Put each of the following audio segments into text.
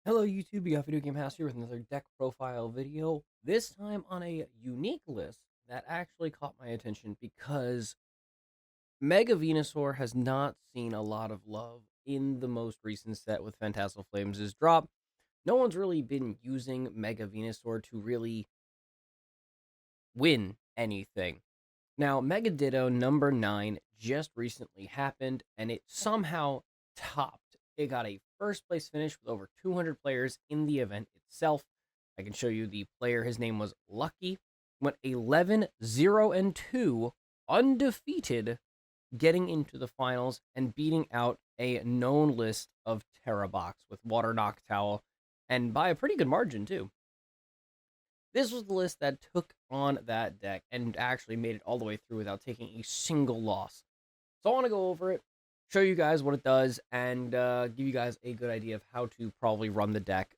Hello YouTube, you got Video Game House here with another deck profile video. This time on a unique list that actually caught my attention because Mega Venusaur has not seen a lot of love in the most recent set with Phantasmal Flames' drop. No one's really been using Mega Venusaur to really win anything. Now, Mega Ditto number 9 just recently happened, and it somehow topped. It got a first place finish with over 200 players in the event itself. I can show you the player. His name was Lucky. Went 11-0-2, undefeated, getting into the finals and beating out a known list of Terrabox with Water Noctowl, and by a pretty good margin, too. This was the list that took on that deck and actually made it all the way through without taking a single loss. So I want to go over it, show you guys what it does, and give you guys a good idea of how to probably run the deck.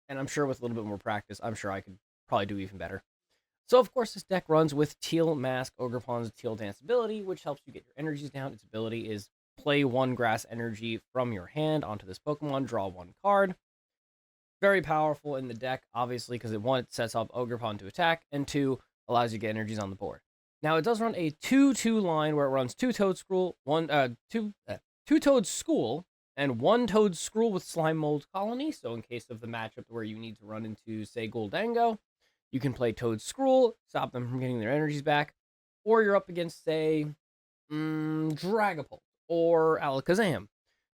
And I'm sure with a little bit more practice, I'm sure I could probably do even better. So, of course, this deck runs with Teal Mask, Ogerpon's Teal Dance ability, which helps you get your energies down. Its ability is play one grass energy from your hand onto this Pokemon, draw one card. Very powerful in the deck, obviously, because one, it sets up Ogerpon to attack, and two, allows you to get energies on the board. Now, it does run a 2-2 line where it runs two Toad School, two Toad School, and one Toad Scroll with Slime Mold Colony. So, in case of the matchup where you need to run into, say, Goldango, you can play Toad Scroll, stop them from getting their energies back, or you're up against, say, Dragapult or Alakazam.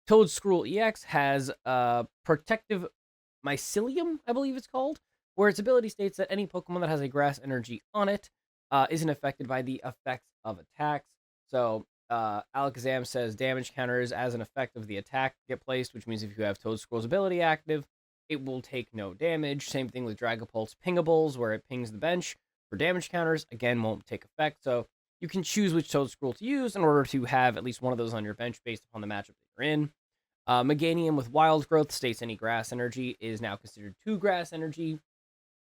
Toad Scroll EX has Protective Mycelium, I believe it's called, where its ability states that any Pokemon that has a grass energy on it isn't affected by the effects of attacks. So, Alakazam says damage counters as an effect of the attack get placed, which means if you have Toadscroll's ability active, it will take no damage. Same thing with Dragapult's Pingables, where it pings the bench for damage counters, again, won't take effect. So, you can choose which Toadscroll to use in order to have at least one of those on your bench based upon the matchup that you're in. Meganium with Wild Growth states any grass energy is now considered 2 grass energy.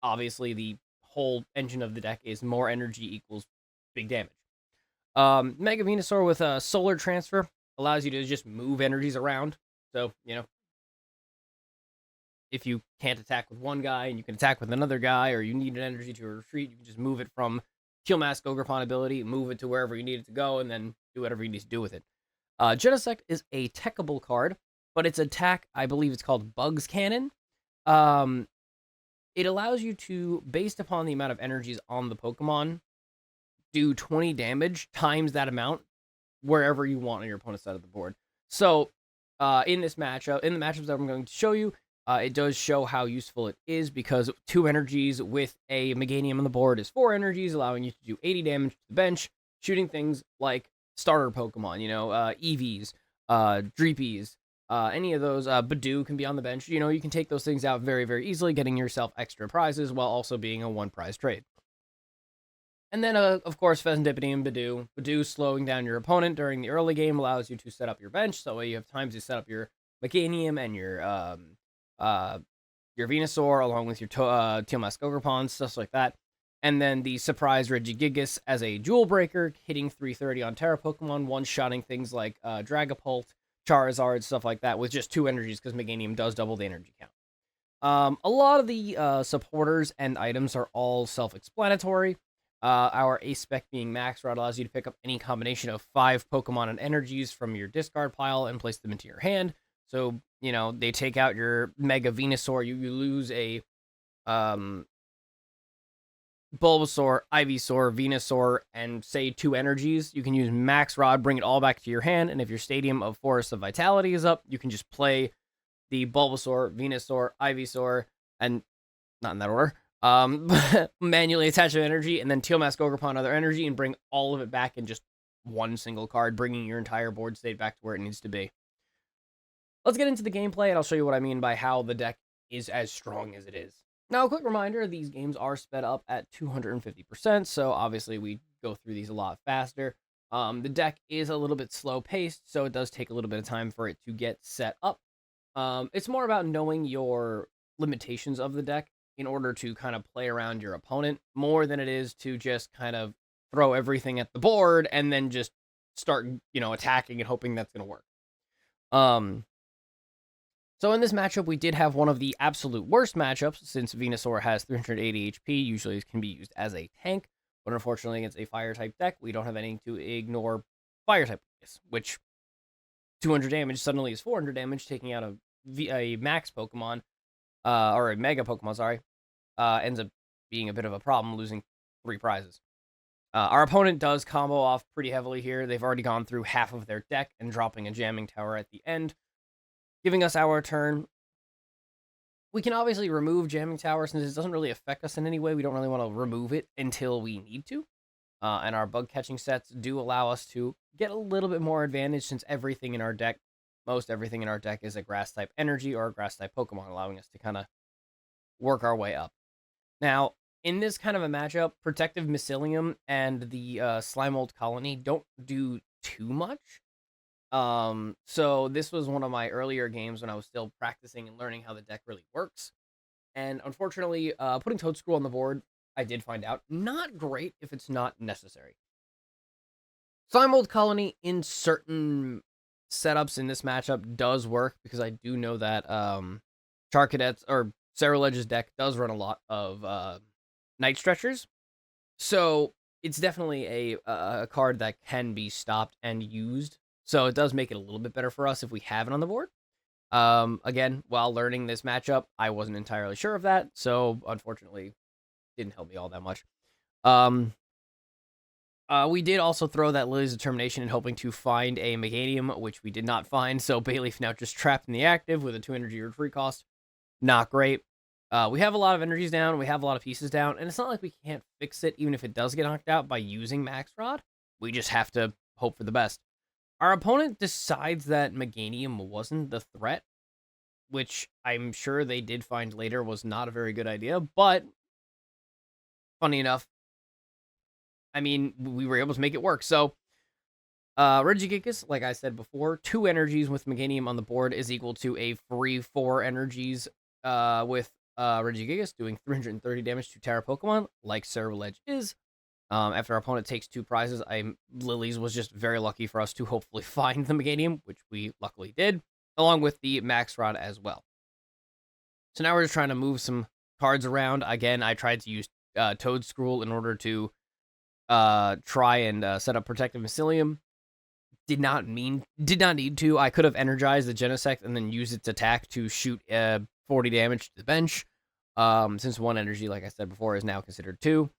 Obviously, the whole engine of the deck is more energy equals big damage. Mega Venusaur with a Solar Transfer allows you to just move energies around. So, if you can't attack with one guy and you can attack with another guy, or you need an energy to retreat, you can just move it from Teal Mask Ogerpon ability, move it to wherever you need it to go, and then do whatever you need to do with it. Genesect is a techable card, but its attack, I believe it's called Bugs Cannon. Um, it allows you to, based upon the amount of energies on the Pokemon, do 20 damage times that amount wherever you want on your opponent's side of the board. So, in the matchups that I'm going to show you, it does show how useful it is because 2 energies with a Meganium on the board is 4 energies, allowing you to do 80 damage to the bench, shooting things like starter Pokemon, EVs, Dreepies, any of those. Badoo can be on the bench. You can take those things out very, very easily, getting yourself extra prizes while also being a 1-prize trade. And then, of course, Pheasantipity and Badoo. Badoo slowing down your opponent during the early game allows you to set up your bench, so you have time to set up your Meganium and your Venusaur, along with your Teal Mask Ogerpon, stuff like that. And then the surprise Regigigas as a Jewel Breaker, hitting 330 on Terra Pokemon, one-shotting things like Dragapult, Charizard, stuff like that, with just 2 energies, because Meganium does double the energy count. A lot of the supporters and items are all self-explanatory. Our Ace Spec being Max Rod allows you to pick up any combination of 5 Pokemon and energies from your discard pile and place them into your hand. So, they take out your Mega Venusaur, you lose a Bulbasaur, Ivysaur, Venusaur, and say 2 energies. You can use Max Rod, bring it all back to your hand, and if your Stadium of Forest of Vitality is up, you can just play the Bulbasaur, Venusaur, Ivysaur, and not in that order, manually attach an energy, and then Teal Mask Ogerpon other energy, and bring all of it back in just one single card, bringing your entire board state back to where it needs to be. Let's get into the gameplay, and I'll show you what I mean by how the deck is as strong as it is. Now, a quick reminder, these games are sped up at 250%, so obviously we go through these a lot faster. The deck is a little bit slow-paced, so it does take a little bit of time for it to get set up. It's more about knowing your limitations of the deck in order to kind of play around your opponent, more than it is to just kind of throw everything at the board and then just start, attacking and hoping that's going to work. So in this matchup, we did have one of the absolute worst matchups since Venusaur has 380 HP. Usually it can be used as a tank, but unfortunately against a fire type deck, we don't have anything to ignore fire type, which 200 damage suddenly is 400 damage, taking out a max Pokemon, or a Mega Pokemon, sorry, ends up being a bit of a problem, losing 3 prizes. Our opponent does combo off pretty heavily here. They've already gone through half of their deck and dropping a jamming tower at the end, giving us our turn. We can obviously remove jamming tower since it doesn't really affect us in any way. We don't really want to remove it until we need to. And our bug catching sets do allow us to get a little bit more advantage since everything in our deck, most everything in our deck is a grass type energy or a grass type Pokemon, allowing us to kind of work our way up. Now, in this kind of a matchup, Protective Mycelium and the Slimold Colony don't do too much. So this was one of my earlier games when I was still practicing and learning how the deck really works. And unfortunately, putting Toadscrew on the board, I did find out, not great if it's not necessary. Slimold Colony in certain setups in this matchup does work because I do know that Charcadet's or Cerulege's deck does run a lot of Night Stretchers. So it's definitely a card that can be stopped and used. So it does make it a little bit better for us if we have it on the board. Again, while learning this matchup, I wasn't entirely sure of that. So unfortunately, didn't help me all that much. We did also throw that Lily's Determination in hoping to find a Meganium, which we did not find. So Bayleaf now just trapped in the active with a 2 energy retreat cost. Not great. We have a lot of energies down. We have a lot of pieces down. And it's not like we can't fix it, even if it does get knocked out by using Max Rod. We just have to hope for the best. Our opponent decides that Meganium wasn't the threat, which I'm sure they did find later was not a very good idea. But funny enough, I mean, we were able to make it work. So, Regigigas, like I said before, 2 energies with Meganium on the board is equal to a free 4 energies with Regigigas doing 330 damage to Terra Pokemon, like Cerulege is. After our opponent takes 2 prizes, Lily's was just very lucky for us to hopefully find the Meganium, which we luckily did, along with the Max Rod as well. So now we're just trying to move some cards around. Again, I tried to use Toadscrew in order to try and set up Protective Mycelium. Did not need to. I could have energized the Genesect and then used its attack to shoot 40 damage to the bench. Since 1 energy, like I said before, is now considered 2.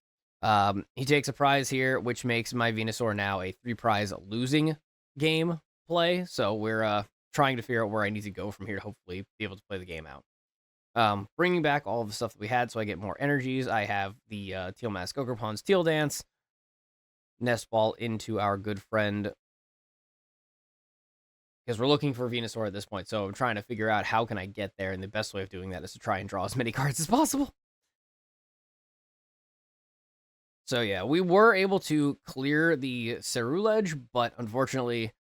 He takes a prize here, which makes my Venusaur now a 3 prize losing game play. So we're trying to figure out where I need to go from here to hopefully be able to play the game out. Bringing back all of the stuff that we had so I get more energies. I have the Teal Mask Ogerpon's Teal Dance. Nest Ball into our good friend, because we're looking for Venusaur at this point. So I'm trying to figure out how can I get there, and the best way of doing that is to try and draw as many cards as possible. So yeah, we were able to clear the Cerulege, but unfortunately,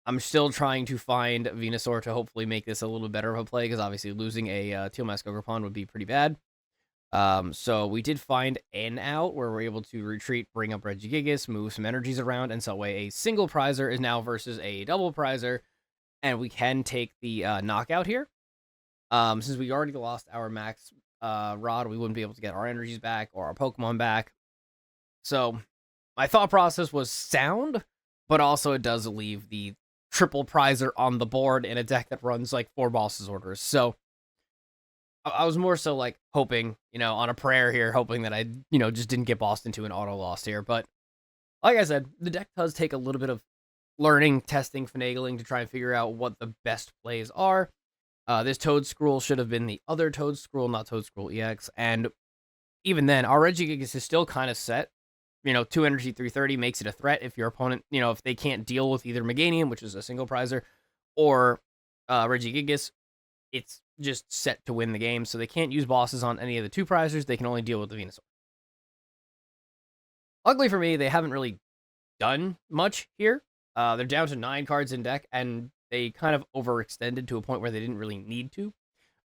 I'm still trying to find Venusaur to hopefully make this a little better of a play, because obviously losing a Teal Mask Ogerpon would be pretty bad. So we did find an out where we're able to retreat, bring up Regigigas, move some energies around, and so a single prizer is now versus a double prizer, and we can take the knockout here. Since we already lost our Max Rod, we wouldn't be able to get our energies back or our Pokemon back. So my thought process was sound, but also it does leave the triple prizer on the board in a deck that runs like 4 bosses orders. So I was more so like hoping, on a prayer here, hoping that I, just didn't get bossed into an auto loss here. But like I said, the deck does take a little bit of learning, testing, finagling to try and figure out what the best plays are. This Toadscrew should have been the other Toadscrew, not Toadscrew EX. And even then, our Regigigas is still kind of set. 2 energy, 330 makes it a threat if your opponent, if they can't deal with either Meganium, which is a single prizer, or Regigigas, it's just set to win the game. So they can't use bosses on any of the 2 prizers. They can only deal with the Venusaur. Luckily for me, they haven't really done much here. They're down to 9 cards in deck, and they kind of overextended to a point where they didn't really need to.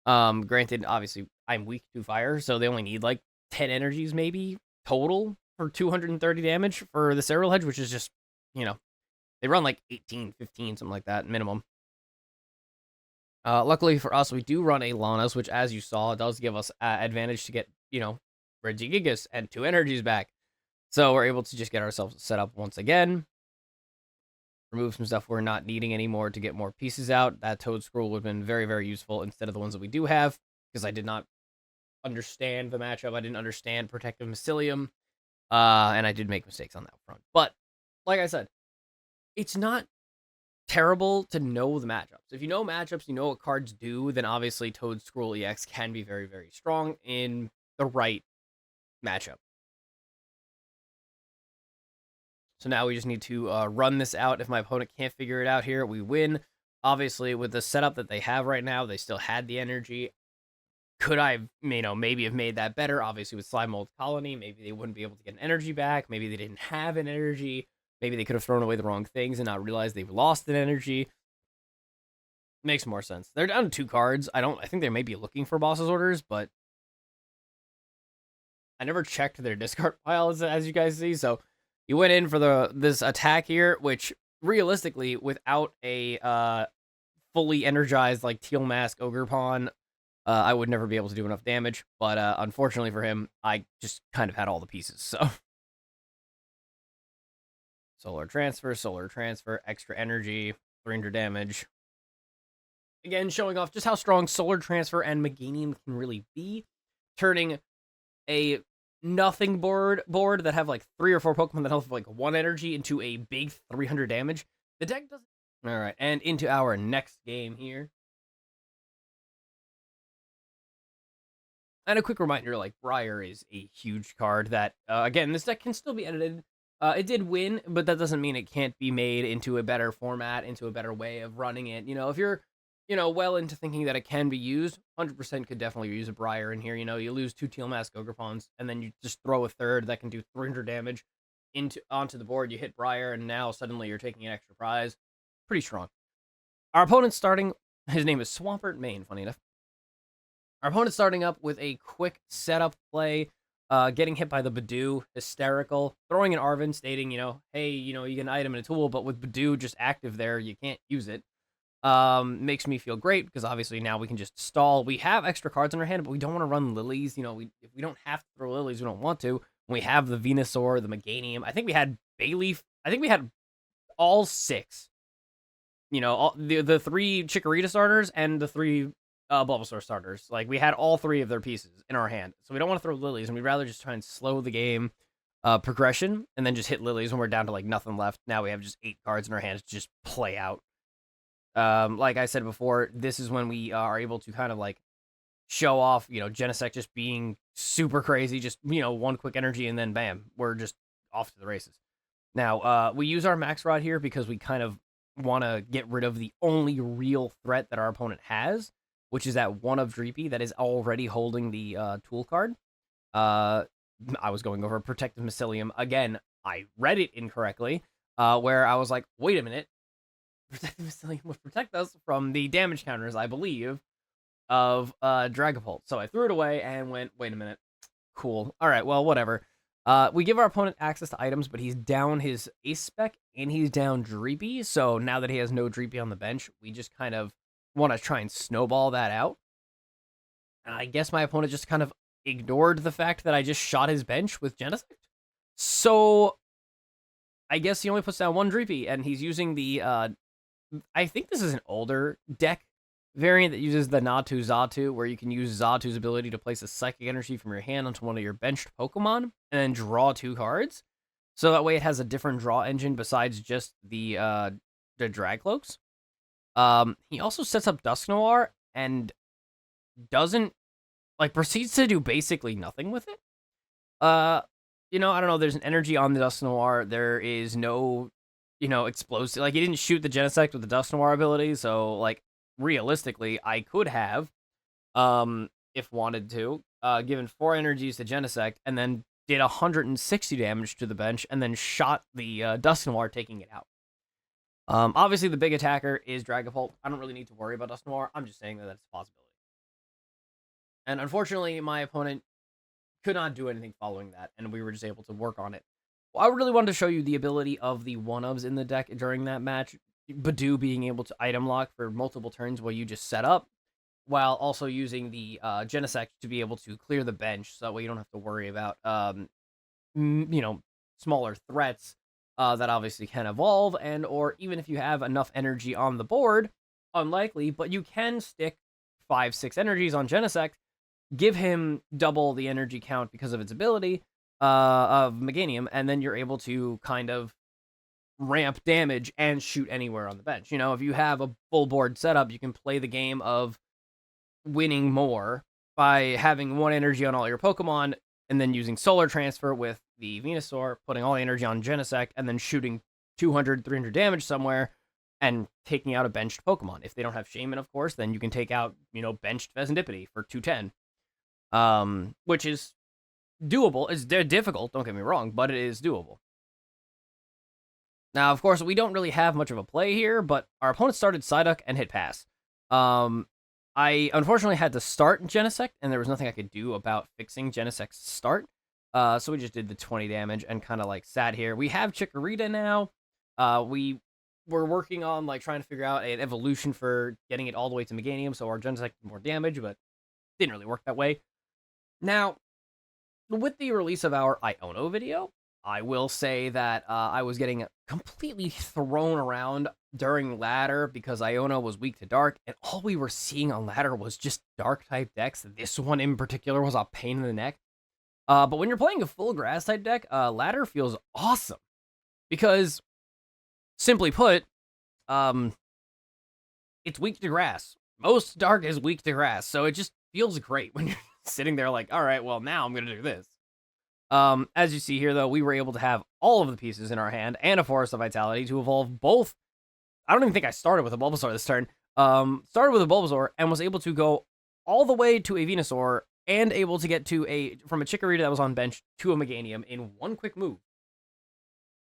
Granted, obviously, I'm weak to fire, so they only need like 10 energies maybe total for 230 damage for the Cerulege, which is just, they run like 18, 15, something like that minimum. Luckily for us, we do run a Lanus, which, as you saw, does give us advantage to get, Regigigas and 2 energies back. So we're able to just get ourselves set up once again. Remove some stuff we're not needing anymore to get more pieces out. That Toad Scroll would have been very, very useful instead of the ones that we do have, because I did not understand the matchup. I didn't understand Protective Mycelium, and I did make mistakes on that front. But, like I said, it's not terrible to know the matchups. If you know matchups, you know what cards do, then obviously Toad Scroll EX can be very, very strong in the right matchup. So now we just need to run this out. If my opponent can't figure it out here, we win. Obviously, with the setup that they have right now, they still had the energy. Could I, maybe have made that better? Obviously, with Slime Mold Colony, maybe they wouldn't be able to get an energy back. Maybe they didn't have an energy. Maybe they could have thrown away the wrong things and not realized they've lost an energy. Makes more sense. They're down to 2 cards. I think they may be looking for boss's orders, but I never checked their discard pile, as you guys see. So you went in for this attack here, which realistically, without a fully energized like Teal Mask Ogre Pawn, I would never be able to do enough damage. But unfortunately for him, I just kind of had all the pieces. So solar transfer, extra energy, 300 damage. Again, showing off just how strong Solar Transfer and Meganium can really be, turning a nothing board that have like 3 or 4 Pokemon that have like 1 energy into a big 300 damage. The deck doesn't. All right, and into our next game here. And a quick reminder, like, Briar is a huge card that, again, this deck can still be edited. It did win, but that doesn't mean it can't be made into a better format, into a better way of running it. If you're, well into thinking that it can be used, 100% could definitely use a Briar in here. You lose 2 Teal Mask Ogre Pawns, and then you just throw a third that can do 300 damage onto the board. You hit Briar, and now suddenly you're taking an extra prize. Pretty strong. Our opponent's starting, his name is Swampert Main, funny enough. Our opponent's starting up with a quick setup play, getting hit by the Badoo, hysterical, throwing an Arven, stating, hey, you get an item and a tool, but with Badoo just active there, you can't use it. Makes me feel great, because obviously now we can just stall. We have extra cards in our hand, but we don't want to run Lilies. If we don't have to throw Lilies, we don't want to. We have the Venusaur, the Meganium. I think we had Bayleaf. I think we had all 6. All the 3 Chikorita starters and the 3 Bulbasaur starters. Like, we had all 3 of their pieces in our hand. So we don't want to throw Lilies, and we'd rather just try and slow the game progression and then just hit Lilies when we're down to, like, nothing left. Now we have just 8 cards in our hands to just play out. Like I said before, this is when we are able to kind of, like, show off, Genesect just being super crazy, just, 1 quick energy, and then bam, we're just off to the races. Now, we use our Max Rod here because we kind of want to get rid of the only real threat that our opponent has, which is that one of Dreepy that is already holding the tool card. I was going over Protective Mycelium. Again, I read it incorrectly, where I was like, wait a minute. Protective Mycelium would protect us from the damage counters, I believe, of Dragapult. So I threw it away and went, wait a minute. Cool. All right, well, whatever. We give our opponent access to items, but he's down his Ace Spec and he's down Dreepy. So now that he has no Dreepy on the bench, we just kind of want to try and snowball that out. And I guess my opponent just kind of ignored the fact that I just shot his bench with Genesect. So I guess he only puts down 1 Dreepy, and he's using the, I think this is an older deck variant that uses the Natu Xatu, where you can use Xatu's ability to place a Psychic Energy from your hand onto one of your benched Pokemon, and then draw 2 cards. So that way it has a different draw engine besides just the Dragcloaks. He also sets up Dusknoir and doesn't, like, proceeds to do basically nothing with it. I don't know, there's an energy on the Dusknoir. There is no, explosive, like, he didn't shoot the Genesect with the Dusknoir ability, so, like, realistically, I could have, if wanted to, given 4 energies to Genesect, and then did 160 damage to the bench, and then shot the Dusknoir, taking it out. Obviously, the big attacker is Dragapult. I don't really need to worry about Dusknoir. I'm just saying that that's a possibility. And unfortunately, my opponent could not do anything following that, and we were just able to work on it. Well, I really wanted to show you the ability of the 1-ofs in the deck during that match, Badoo being able to item lock for multiple turns while you just set up, while also using the Genesect to be able to clear the bench, so that way you don't have to worry about smaller threats that obviously can evolve, and or even if you have enough energy on the board, unlikely, but you can stick 5-6 energies on Genesect, give him double the energy count because of its ability of Meganium, and then you're able to kind of ramp damage and shoot anywhere on the bench. If you have a full board setup, you can play the game of winning more by having one energy on all your Pokemon and then using Solar Transfer with the Venusaur, putting all the energy on Genesect, and then shooting 200, 300 damage somewhere and taking out a benched Pokemon. If they don't have Shaman, of course, then you can take out, benched Vesendipity for 210. Which is doable. It's difficult, don't get me wrong, but it is doable. Now, of course, we don't really have much of a play here, but our opponent started Psyduck and hit pass. I unfortunately had to start Genesect, and there was nothing I could do about fixing Genesect's start. So we just did the 20 damage and kind of sat here. We have Chikorita now. We were working on trying to figure out an evolution for getting it all the way to Meganium, so our Genesect did more damage, but didn't really work that way. Now, with the release of our Iono video, I will say that I was getting completely thrown around during ladder because Iono was weak to dark, and all we were seeing on ladder was just dark type decks. This one in particular was a pain in the neck. But when you're playing a full grass type deck, ladder feels awesome because, simply put, it's weak to grass. Most dark is weak to grass, so it just feels great when you're sitting there all right, well, now I'm gonna do this. As you see here, though, we were able to have all of the pieces in our hand and a Forest of Vitality to evolve both. I don't even think I started with a Bulbasaur this turn. Started with a Bulbasaur and was able to go all the way to a Venusaur and able to get from a Chikorita that was on bench to a Meganium in one quick move.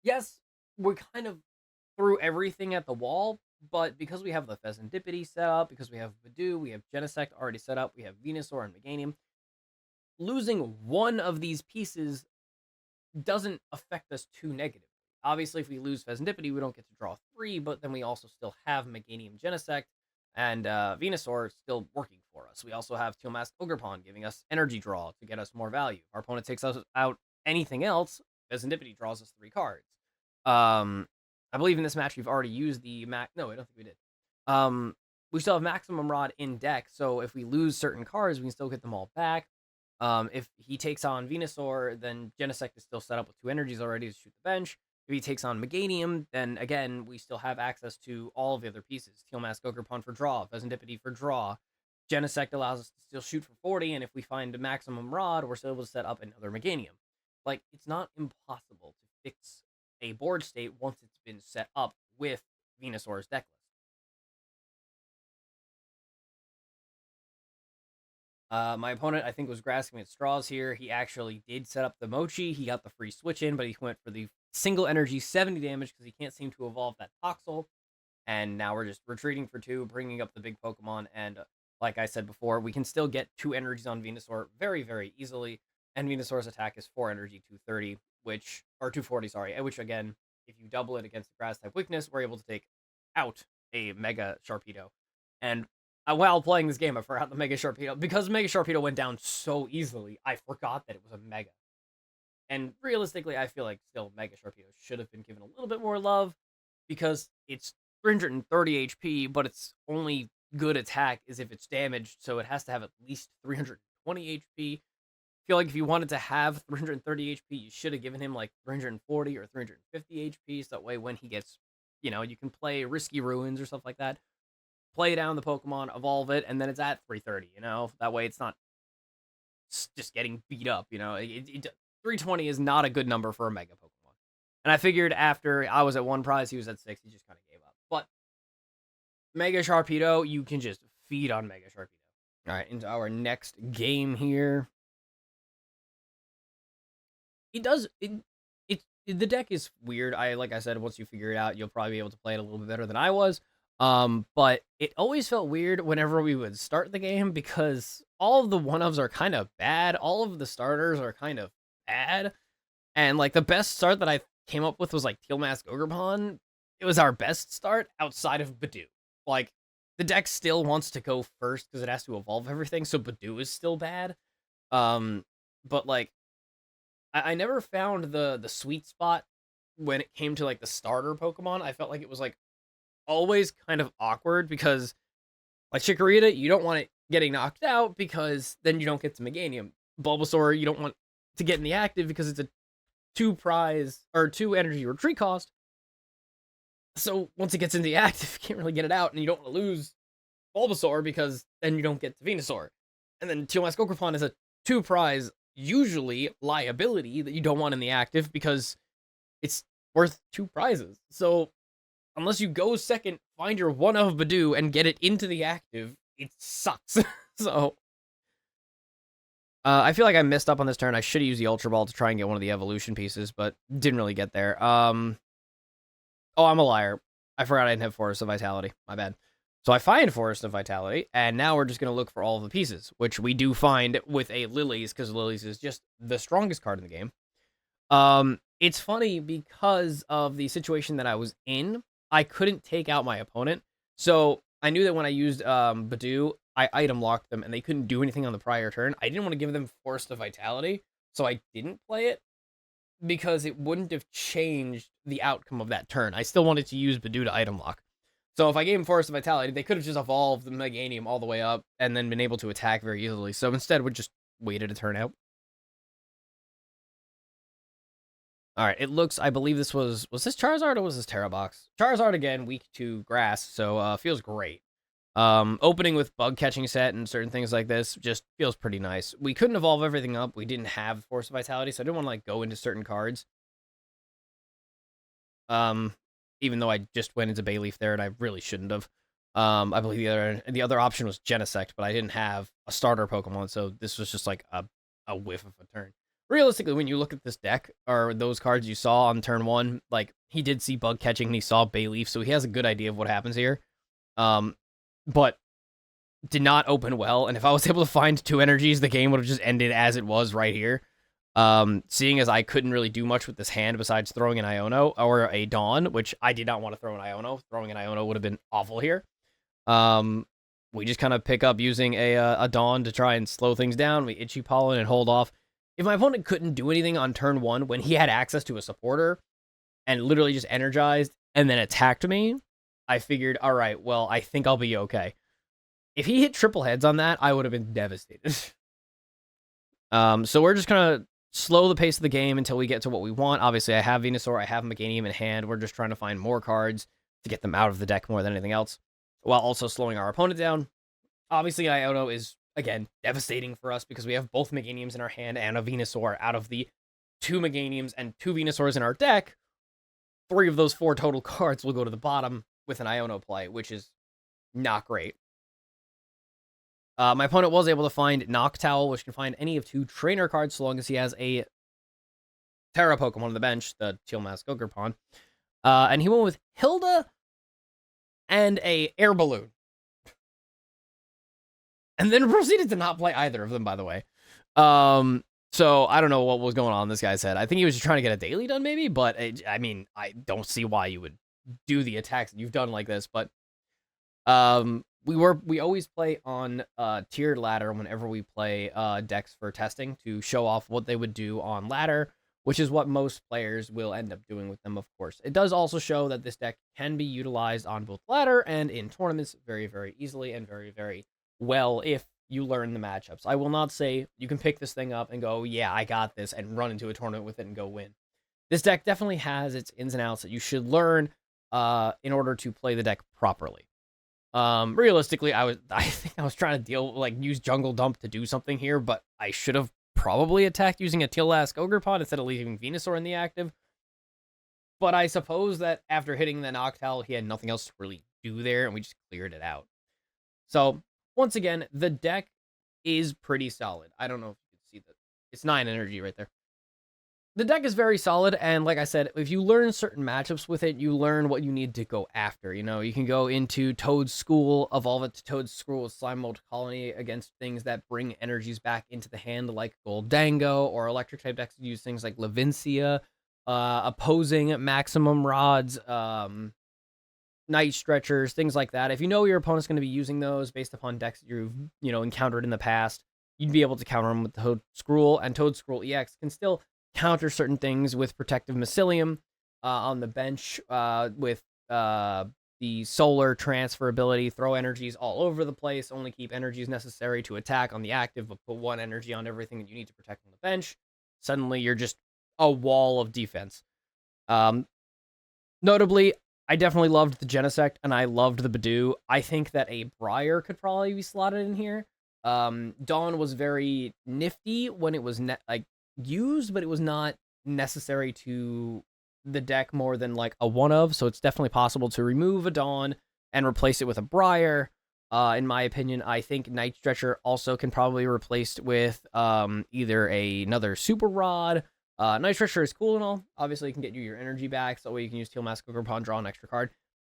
Yes, we kind of threw everything at the wall, but because we have the Vesendipity set up, because we have Badoo, we have Genesect already set up, we have Venusaur and Meganium, losing one of these pieces doesn't affect us too negatively. Obviously, if we lose Vesendipity, we don't get to draw 3, but then we also still have Meganium Genesect and Venusaur still working for us. We also have Tealmask Ogerpon giving us energy draw to get us more value. If our opponent takes us out anything else, Vesendipity draws us 3 cards. I believe in this match we've already used the No, I don't think we did. We still have Maximum Rod in deck, so if we lose certain cards, we can still get them all back. If he takes on Venusaur, then Genesect is still set up with 2 energies already to shoot the bench. If he takes on Meganium, then again, we still have access to all of the other pieces. Tealmask Ogerpon for draw, Vesendipity for draw. Genesect allows us to still shoot for 40, and if we find a Maximum Rod, we're still able to set up another Meganium. It's not impossible to fix a board state once it's been set up with Venusaur's deck list. My opponent, I think, was grasping at straws here. He actually did set up the Mochi. He got the free switch in, but he went for the single energy 70 damage because he can't seem to evolve that Toxel. And now we're just retreating for 2, bringing up the big Pokemon. And like I said before, we can still get 2 energies on Venusaur very, very easily. And Venusaur's attack is 4 energy, 230, or 240, sorry. Which, again, if you double it against the grass type weakness, we're able to take out a Mega Sharpedo. And while playing this game, I forgot the Mega Sharpedo. Because Mega Sharpedo went down so easily, I forgot that it was a Mega. And realistically, I feel like still Mega Sharpedo should have been given a little bit more love because it's 330 HP, but its only good attack is if it's damaged, so it has to have at least 320 HP. I feel like if you wanted to have 330 HP, you should have given him 340 or 350 HP, so that way when he gets, you can play Risky Ruins or stuff like that. Play down the Pokemon, evolve it, and then it's at 330, That way it's not just getting beat up, 320 is not a good number for a Mega Pokemon. And I figured after I was at 1 prize, he was at 6, he just kind of gave up. But Mega Sharpedo, you can just feed on Mega Sharpedo. All right, into our next game here. The deck is weird. Like I said, once you figure it out, you'll probably be able to play it a little bit better than I was. But it always felt weird whenever we would start the game because all of the one-ofs are kind of bad. All of the starters are kind of bad. And the best start that I came up with was Tealmask Ogerpon. it was our best start outside of Badoo. Like, the deck still wants to go first because it has to evolve everything, so Badoo is still bad. Um, but like, I never found the sweet spot when it came to like the starter Pokemon. I felt like it was like always kind of awkward because like Chikorita, you don't want it getting knocked out because then you don't get to Meganium. Bulbasaur, you don't want to get in the active because it's a two energy retreat cost. So once it gets into the active, you can't really get it out, and you don't want to lose Bulbasaur because then you don't get to Venusaur. And then Teal Mask Ogerpon is a 2-prize, usually liability that you don't want in the active because it's worth 2 prizes. So unless you go second, find your one of Badoo and get it into the active, it sucks. So I feel like I messed up on this turn. I should have used the Ultra Ball to try and get one of the evolution pieces, but didn't really get there. Oh, I'm a liar. I forgot I didn't have Forest of Vitality. My bad. So I find Forest of Vitality, and now we're just going to look for all of the pieces, which we do find with a Lilies, because Lilies is just the strongest card in the game. It's funny because of the situation that I was in. I couldn't take out my opponent, so I knew that when I used Badoo, I item locked them, and they couldn't do anything on the prior turn. I didn't want to give them Forest of Vitality, so I didn't play it, because it wouldn't have changed the outcome of that turn. I still wanted to use Badoo to item lock. So if I gave him Forest of Vitality, they could have just evolved the Meganium all the way up and then been able to attack very easily. So instead, we just waited a turn out. All right, it looks, I believe this was this Charizard or was this Terra Box? Charizard again, weak to grass, so feels great. Opening with bug catching set and certain things like this just feels pretty nice. We couldn't evolve everything up. We didn't have Force of Vitality, so I didn't want to like go into certain cards. Even though I just went into Bayleaf there and I really shouldn't have. I believe the other option was Genesect, but I didn't have a starter Pokemon, so this was just like a whiff of a turn. Realistically, when you look at this deck, or those cards you saw on turn 1, like, he did see bug catching and he saw Bayleaf, so he has a good idea of what happens here. But did not open well, and if I was able to find 2 energies, the game would have just ended as it was right here. Seeing as I couldn't really do much with this hand besides throwing an Iono or a Dawn, which I did not want to throw an Iono. Throwing an Iono would have been awful here. We just kind of pick up using a Dawn to try and slow things down. We Itchy Pollen and hold off. If my opponent couldn't do anything on turn 1 when he had access to a supporter and literally just energized and then attacked me, I figured, all right, well, I think I'll be okay. If he hit triple heads on that, I would have been devastated. So we're just going to slow the pace of the game until we get to what we want. Obviously, I have Venusaur, I have Meganium in hand. We're just trying to find more cards to get them out of the deck more than anything else, while also slowing our opponent down. Obviously, Iono is, again, devastating for us because we have both Meganiums in our hand and a Venusaur. Out of the 2 Meganiums and 2 Venusaurs in our deck, 3 of those 4 total cards will go to the bottom with an Iono play, which is not great. My opponent was able to find Noctowl, which can find any of 2 trainer cards so long as he has a Terra Pokemon on the bench, the Teal Mask Ogerpon. And he went with Hilda and a Air Balloon. And then proceeded to not play either of them, by the way. So I don't know what was going on in this guy's head. I think he was just trying to get a daily done, maybe, but I mean, I don't see why you would do the attacks that you've done like this, but we always play on tiered ladder whenever we play decks for testing to show off what they would do on ladder, which is what most players will end up doing with them, of course. It does also show that this deck can be utilized on both ladder and in tournaments very, very easily and very, very well if you learn the matchups. I will not say you can pick this thing up and go, yeah, I got this, and run into a tournament with it and go win. This deck definitely has its ins and outs that you should learn in order to play the deck properly. Realistically, I think I was trying to use Jungle Dump to do something here, but I should have probably attacked using a Teal Mask Ogerpon instead of leaving Venusaur in the active. But I suppose that after hitting the Noctowl, he had nothing else to really do there, and we just cleared it out. So, once again, the deck is pretty solid. I don't know if you can see that. It's 9 energy right there. The deck is very solid, and like I said, if you learn certain matchups with it, you learn what you need to go after. You know, you can go into Toad's School, evolve it to Toad's School with Slime Mold Colony against things that bring energies back into the hand, like Goldango, or Electric-type decks use things like Levincia, opposing Maximum Rods, night stretchers, things like that. If you know your opponent's going to be using those based upon decks that you've encountered in the past, you'd be able to counter them with Toad Scroll, and Toad Scroll EX can still counter certain things with Protective Mycelium on the bench with the solar transfer ability, throw energies all over the place, only keep energies necessary to attack on the active, but put one energy on everything that you need to protect on the bench. Suddenly, you're just a wall of defense. Notably, I definitely loved the Genesect, and I loved the Badoo. I think that a Briar could probably be slotted in here. Dawn was very nifty when it was used, but it was not necessary to the deck more than like a one of, so it's definitely possible to remove a Dawn and replace it with a Briar. In my opinion, I think Night Stretcher also can probably be replaced with either another Super Rod. Night Stretcher is cool and all. Obviously, it can get you your energy back, so that way you can use Teal Mask Cooker upon draw an extra card.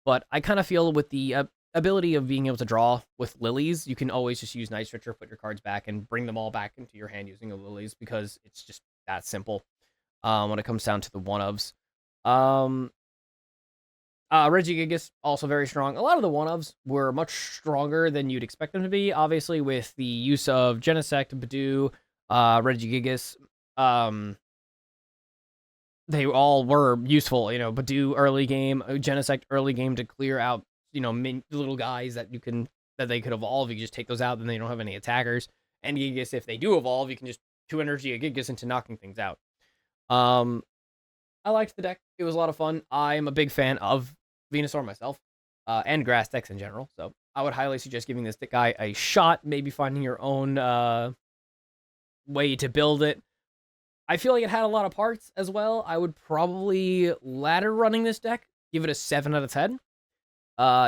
But I kind of feel with the ability of being able to draw with Lilies, you can always just use Night Stretcher, put your cards back, and bring them all back into your hand using the Lilies, because it's just that simple when it comes down to the one-ofs. Regigigas, also very strong. A lot of the one-ofs were much stronger than you'd expect them to be, obviously, with the use of Genesect, Badoo, Regigigas. They all were useful, Badoo early game, Genesect early game to clear out, little guys that they could evolve. You can just take those out, then they don't have any attackers. And Gigas, if they do evolve, you can just 2 energy a Gigas into knocking things out. I liked the deck. It was a lot of fun. I'm a big fan of Venusaur myself, and grass decks in general. So I would highly suggest giving this guy a shot, maybe finding your own way to build it. I feel like it had a lot of parts as well. I would probably ladder running this deck, give it a 7 out of 10.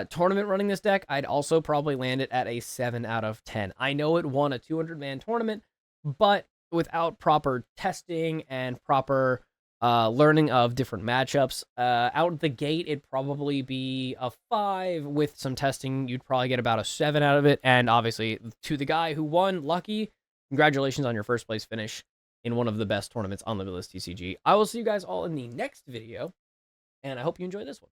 Tournament running this deck, I'd also probably land it at a 7 out of 10. I know it won a 200-man tournament, but without proper testing and proper learning of different matchups, out the gate, it'd probably be a 5. With some testing, you'd probably get about a 7 out of it. And obviously, to the guy who won, Lucky, congratulations on your first place finish in one of the best tournaments on Limitless TCG. I will see you guys all in the next video, and I hope you enjoy this one.